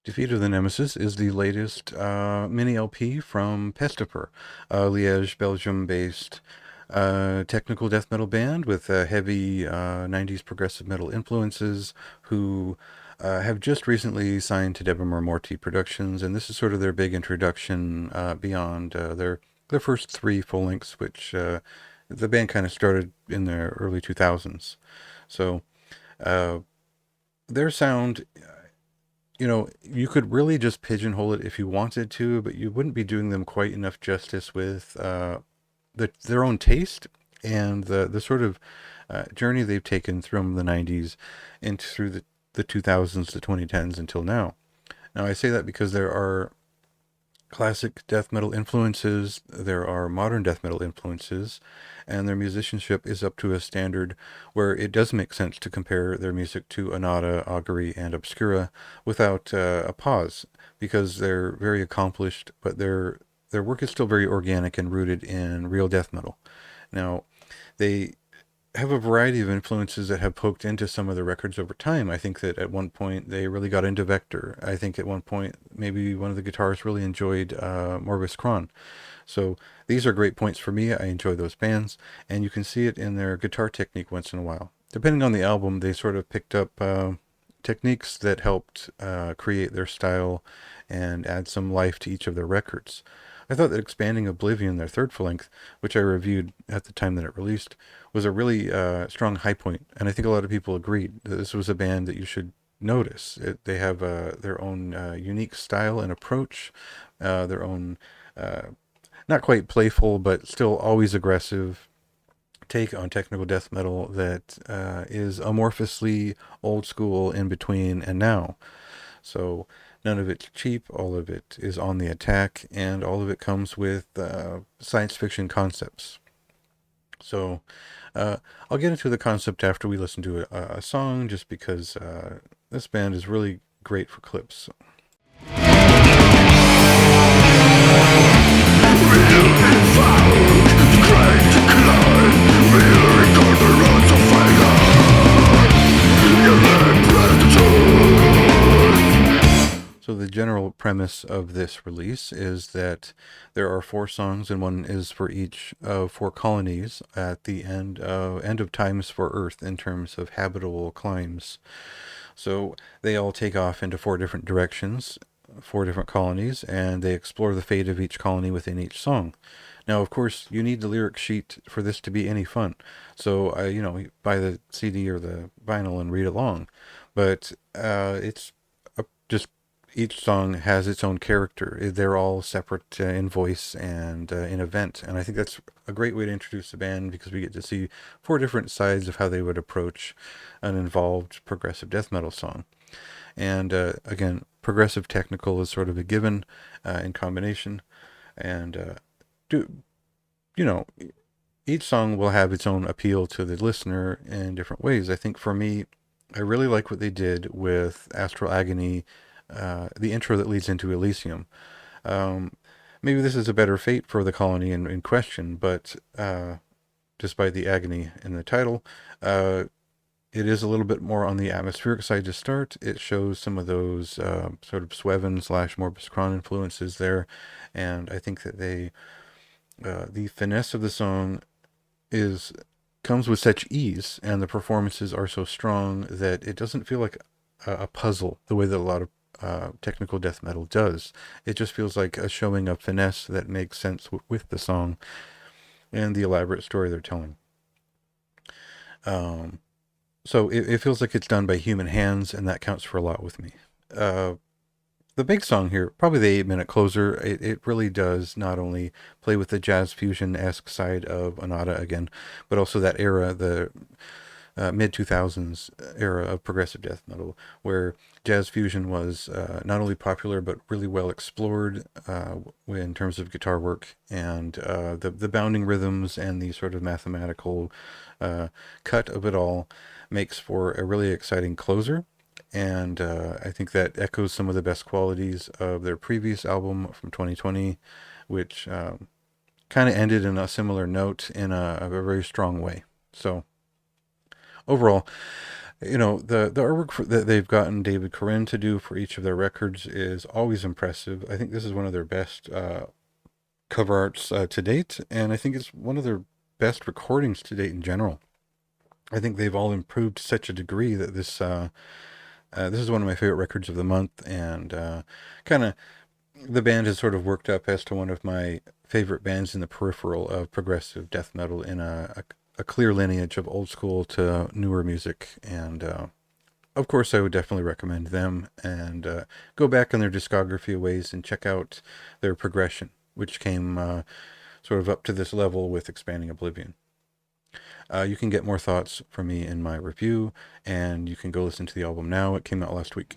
Defeat of the Nemesis is the latest mini LP from Pestifer, a Liège, Belgium-based technical death metal band with heavy 90s progressive metal influences who have just recently signed to Debemur Morti Productions, and this is sort of their big introduction beyond their first three full lengths, which the band kind of started in the early 2000s. So uh, their sound, you could really just pigeonhole it if you wanted to, but you wouldn't be doing them quite enough justice with their own taste and the sort of journey they've taken from the 90s into through the 2000s, the 2010s until now. Now, I say that because there are classic death metal influences, there are modern death metal influences, and their musicianship is up to a standard where it does make sense to compare their music to Anata, Augury, and Obscura without a pause, because they're very accomplished, but their work is still very organic and rooted in real death metal. Now, they have a variety of influences that have poked into some of the records over time. I think that at one point they really got into Vector. I think at one point maybe one of the guitarists really enjoyed Morbus Kron. So these are great points for me. I enjoy those bands, and you can see it in their guitar technique once in a while. Depending on the album, they sort of picked up techniques that helped create their style and add some life to each of their records. I thought that Expanding Oblivion, their third full length, which I reviewed at the time that it released, was a really strong high point, and I think a lot of people agreed that this was a band that you should notice. They have their own unique style and approach, their own not quite playful, but still always aggressive take on technical death metal that is amorphously old school, in between, and now. So none of it's cheap, all of it is on the attack, and all of it comes with science fiction concepts. So uh, I'll get into the concept after we listen to a song, just because this band is really great for clips. So the general premise of this release is that there are four songs, and one is for each of four colonies at the end of times for Earth in terms of habitable climes. So they all take off into four different directions, four different colonies, and they explore the fate of each colony within each song. Now, of course, you need the lyric sheet for this to be any fun. So, buy the CD or the vinyl and read along. But it's just each song has its own character. They're all separate in voice and in event. And I think that's a great way to introduce the band, because we get to see four different sides of how they would approach an involved progressive death metal song. And again, progressive technical is sort of a given in combination. And do you know each song will have its own appeal to the listener in different ways. I think for me, I really like what they did with Astral Agony, the intro that leads into Elysium. Um, Maybe this is a better fate for the colony in question, but despite the agony in the title, uh, it is a little bit more on the atmospheric side to start. It shows some of those sort of Sweven slash Morbus Kron influences there, and I think that the finesse of the song is comes with such ease, and the performances are so strong that it doesn't feel like a puzzle the way that a lot of technical death metal does. It just feels like a showing of finesse that makes sense with the song and the elaborate story they're telling. Um, so it feels like it's done by human hands, and that counts for a lot with me. Uh, the big song here, probably the 8 minute closer, it really does not only play with the jazz fusion esque side of Anata again, but also that era, the mid 2000s era of progressive death metal, where jazz fusion was not only popular but really well explored in terms of guitar work, and the bounding rhythms and the sort of mathematical uh, cut of it all makes for a really exciting closer. And I think that echoes some of the best qualities of their previous album from 2020, which kind of ended in a similar note in a very strong way. So overall, The artwork that they've gotten David Corinne to do for each of their records is always impressive. I think this is one of their best cover arts to date, and I think it's one of their best recordings to date in general. I think they've all improved to such a degree that this is one of my favorite records of the month, and kind of the band has sort of worked up as to one of my favorite bands in the peripheral of progressive death metal in a clear lineage of old school to newer music. And of course, I would definitely recommend them, and go back on their discography a ways and check out their progression, which came sort of up to this level with Expanding Oblivion. You can get more thoughts from me in my review, and you can go listen to the album now. It came out last week.